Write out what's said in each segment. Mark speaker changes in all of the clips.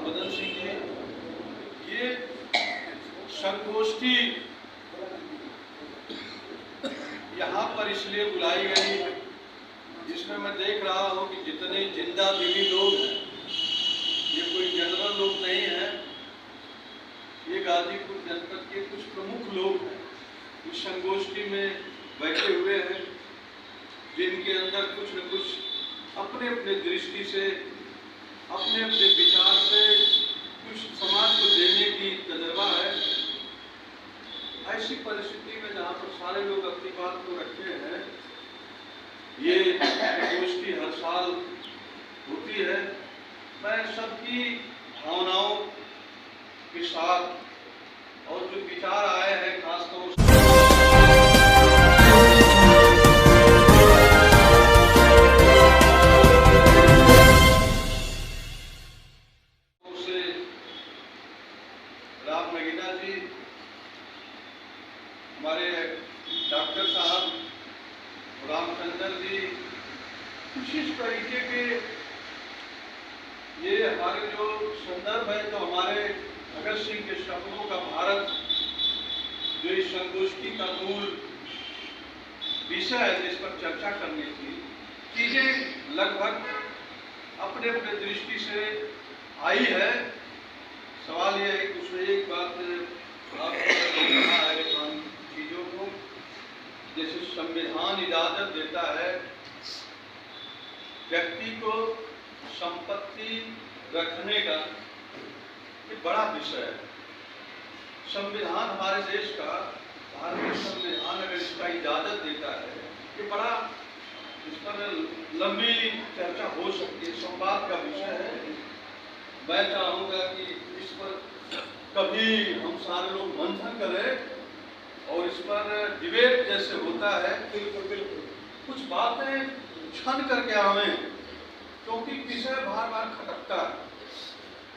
Speaker 1: मदन सिंह जी, ये संगोष्ठी यहाँ पर इसलिए बुलाई गई जिसमें मैं देख रहा हूँ कि जितने जिंदा दिली लोग हैं, ये कोई जनरल लोग नहीं हैं, ये गाजीपुर जनपद के कुछ प्रमुख लोग हैं इस संगोष्ठी में बैठे हुए हैं, जिनके अंदर कुछ न कुछ अपने अपने दृष्टि से, अपने अपने विचार से कुछ समाज को देने की तजर्बा है। ऐसी परिस्थिति में जहाँ पर सारे लोग अपनी बात को रखते हैं, ये संगोष्ठी हर साल होती है। मैं सबकी भावनाओं के साथ और जो विचार आए हैं खासतौर से राम नगीना जी, हमारे डॉक्टर साहब रामचंद्र जी, कुछ इस तरीके के ये हमारे जो संदर्भ है, जो हमारे भगत सिंह के शब्दों का भारत, जो इस संगोष्ठी का मूल विषय है जिस पर चर्चा करनी थी, चीजें लगभग अपने अपने दृष्टि से आई है। सवाल यह है कि उसमें एक बात चीजों को, जैसे संविधान इजाजत देता है व्यक्ति को संपत्ति रखने का, ये बड़ा विषय है। संविधान हमारे देश का, भारतीय संविधान अगर इसका इजाजत देता है, ये बड़ा, इस पर लंबी चर्चा हो सकती है, संवाद का विषय है। मैं चाहूँगा कि इस पर कभी हम सारे लोग मंथन करें और इस पर डिबेट जैसे होता है, बिल्कुल कुछ बातें छन करके आवें, क्योंकि विषय बार बार खटकता है।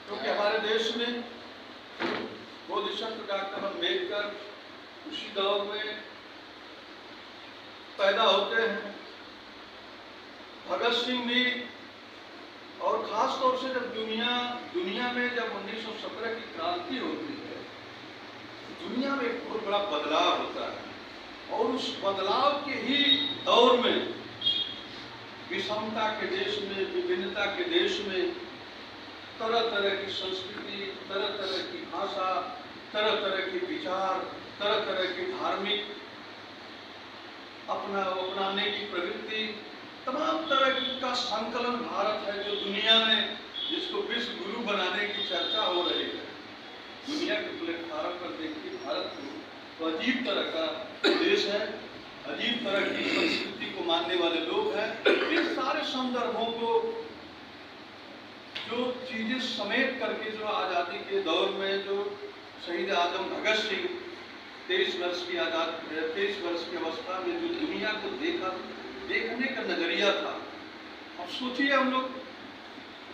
Speaker 1: क्योंकि हमारे देश में बोधिसत्व डॉक्टर अम्बेडकर उसी दौर में पैदा होते हैं, भगत सिंह भी, और खास तौर से जब दुनिया में जब 1917 की क्रांति होती है, दुनिया में एक बहुत बड़ा बदलाव होता है, और उस बदलाव के ही दौर में विषमता के देश में, विभिन्नता के देश में, तरह तरह की संस्कृति, तरह तरह की भाषा, तरह तरह के विचार, तरह तरह की धार्मिक अपनाने की प्रवृत्ति, तमाम तरह का संकलन भारत है, जो दुनिया में जिसको विश्व गुरु बनाने की चर्चा हो रही है। दुनिया के प्लेटफार्म पर देखिए भारत को, तो अजीब तरह का देश है, अजीब तरह की संस्कृति को मानने वाले लोग हैं। इन सारे संदर्भों को, जो चीजें समेट करके, जो आज़ादी के दौर में जो शहीद आजम भगत सिंह 23 वर्ष की अवस्था में जो दुनिया को देखने का नजरिया था। अब सोचिए, हम लोग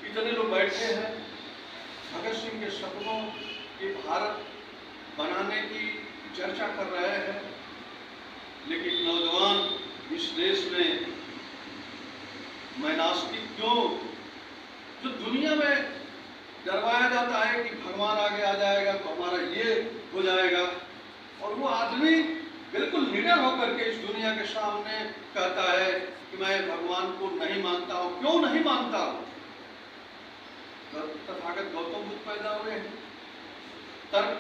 Speaker 1: इतने लोग बैठे हैं, भगत सिंह के सपनों के भारत बनाने की चर्चा कर रहे हैं, लेकिन नौजवान इस देश में नास्तिक क्यों, जो दुनिया में डरवाया जाता है कि भगवान आगे आ जाएगा तो हमारा ये हो जाएगा, और वो आदमी बिल्कुल निडर होकर के इस दुनिया के सामने कहता है कि मैं भगवान को नहीं मानता हूँ। क्यों नहीं मानता हूँ? तथागत गौतम बुद्ध पैदा हुए हैं, तर्क,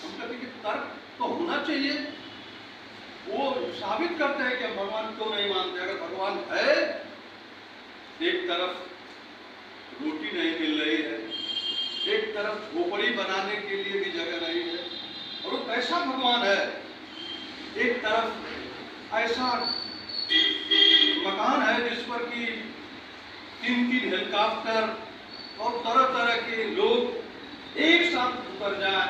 Speaker 1: हम कहते हैं कि तर्क तो होना चाहिए। वो साबित करते हैं कि हम भगवान क्यों नहीं मानते। अगर भगवान है, एक तरफ रोटी नहीं मिल रही है, एक तरफ झोपड़ी बनाने के लिए भी जगह नहीं है, और वो कैसा भगवान है? एक तरफ ऐसा मकान है जिस पर कि 3-3 हेलीकॉप्टर और तरह तरह के लोग एक साथ उतर जाए,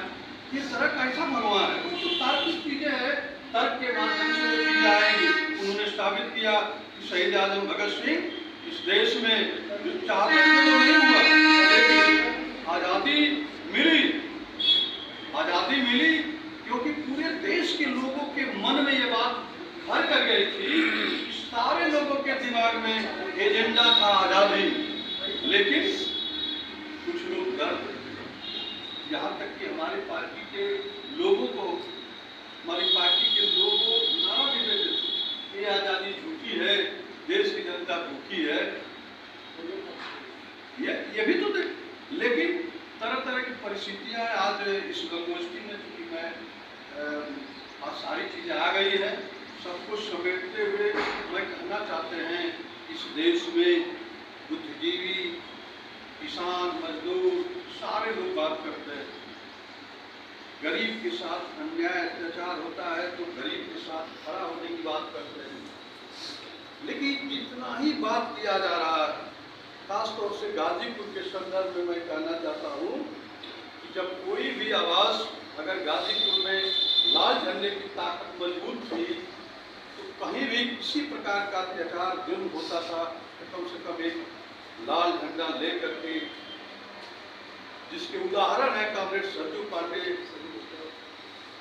Speaker 1: ये तरह कैसा भगवान है? वो तो तार्किक चीजें हैं, तर्क के माध्यम से वो चीजें आएंगी। उन्होंने साबित किया कि शहीद आजम भगत सिंह इस देश में जो चाहते थे वो नहीं हुआ, लेकिन आजादी मिली क्योंकि पूरे देश के लोगों के मन में ये बात घर कर गई थी। सारे लोगों के दिमाग में एजेंडा था आजादी, लेकिन कुछ लोग डर यहाँ तक कि हमारे पार्टी के लोगों को, हमारी पार्टी के लोगों नारा भी देते थे, ये आज़ादी झूठी है, देश की जनता भूखी है, ये भी तो देख। लेकिन तरह तरह की परिस्थितियां आज इस संगोष्ठी में, चूंकि मैं आज सारी चीजें आ गई है, सबको समेटते हुए मैं कहना चाहते हैं, इस देश में बुद्धिजीवी, किसान, मजदूर सारे लोग बात करते हैं। गरीब के साथ अन्याय अत्याचार होता है तो गरीब के साथ खड़ा होने की बात करते हैं, लेकिन जितना ही बात किया जा रहा है, खासतौर से गाजीपुर के संदर्भ में मैं कहना चाहता हूँ कि जब कोई भी आवाज, अगर गाजीपुर में लाल झंडे की ताकत मजबूत थी तो कहीं भी किसी प्रकार का अत्याचार जुल्म होता था तो कम से कम एक लाल झंडा लेकर के, जिसके उदाहरण है कॉमरेड सरजू पांडे,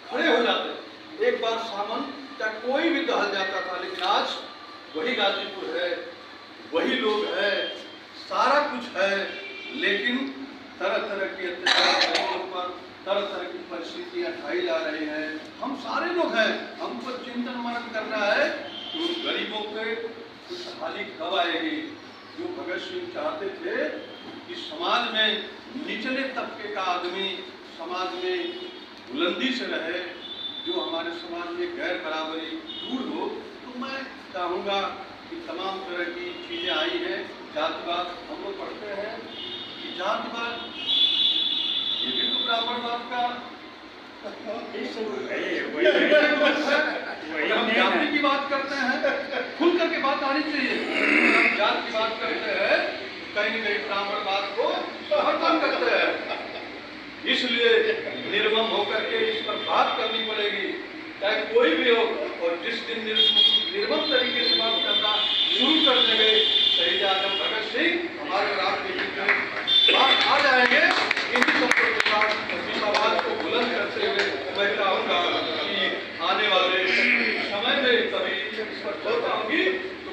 Speaker 1: खड़े हो जाते। एक बार सामन चाहे कोई भी दहल जाता था, लेकिन आज वही गाजीपुर है, वही लोग है, सारा कुछ है, लेकिन तरह तरह के अत्याचार पर तरह तरह की परिस्थितियां ढाई जा रही हैं। हम सारे लोग हैं, हमको चिंतन मनन करना है कि उन गरीबों पे खुशहाली कब आएगी। जो भगत सिंह चाहते थे कि समाज में निचले तबके का आदमी समाज में बुलंदी से रहे, जो हमारे समाज में गैर बराबरी दूर हो, तो मैं चाहूँगा कि तमाम तरह की चीज़ें आई हैं। जातिवाद हम लोग पढ़ते हैं कि जातिवाद ये भी तो ब्राह्मणवाद का हम जाति की बात करते हैं, खुल करके बात आनी चाहिए। हम जात की बात करते हैं, कहीं न कहीं ब्राह्मणवाद को समर्थन करते हैं, इसलिए निर्मम होकर के इस पर बात करनी पड़ेगी, चाहे कोई भी हो। और जिस दिन निर्मम तरीके से बात करना शुरू कर देंगे, शहीद आजम भगत सिंह हमारे राजनीति में बात आ जाएंगे। इन्हीं शब्दों के साथ इस आवाज को बुलंद करते हुए मैं चाहूँगा कि आने वाले समय में कभी इस पर चर्चा होगी तो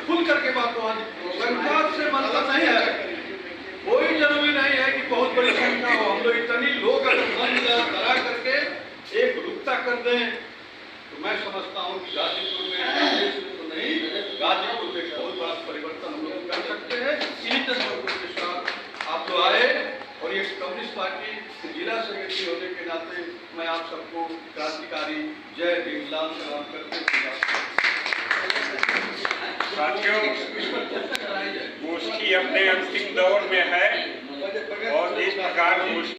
Speaker 1: खुल करके बात हो। संख्या से मतलब नहीं है, कोई जरूरी नहीं है कि बहुत बड़ी संख्या हो। हम लोग इतनी लोग अगर मन करा करके एक रुकता कर दें तो मैं समझता हूँ कि गाजीपुर में तो नहीं, गाजीपुर में बहुत बड़ा परिवर्तन हम लोग कर सकते हैं। इन्हीं तस्वीरों के साथ आप लोग आए, और ये कम्युनिस्ट पार्टी जिला सेक्रेटरी होने के नाते मैं आप सबको क्रांतिकारी जय भीमलाल सलाम करते
Speaker 2: साथियों, गोष्ठी अपने अंतिम दौर में है और इस प्रकार गोष्ठी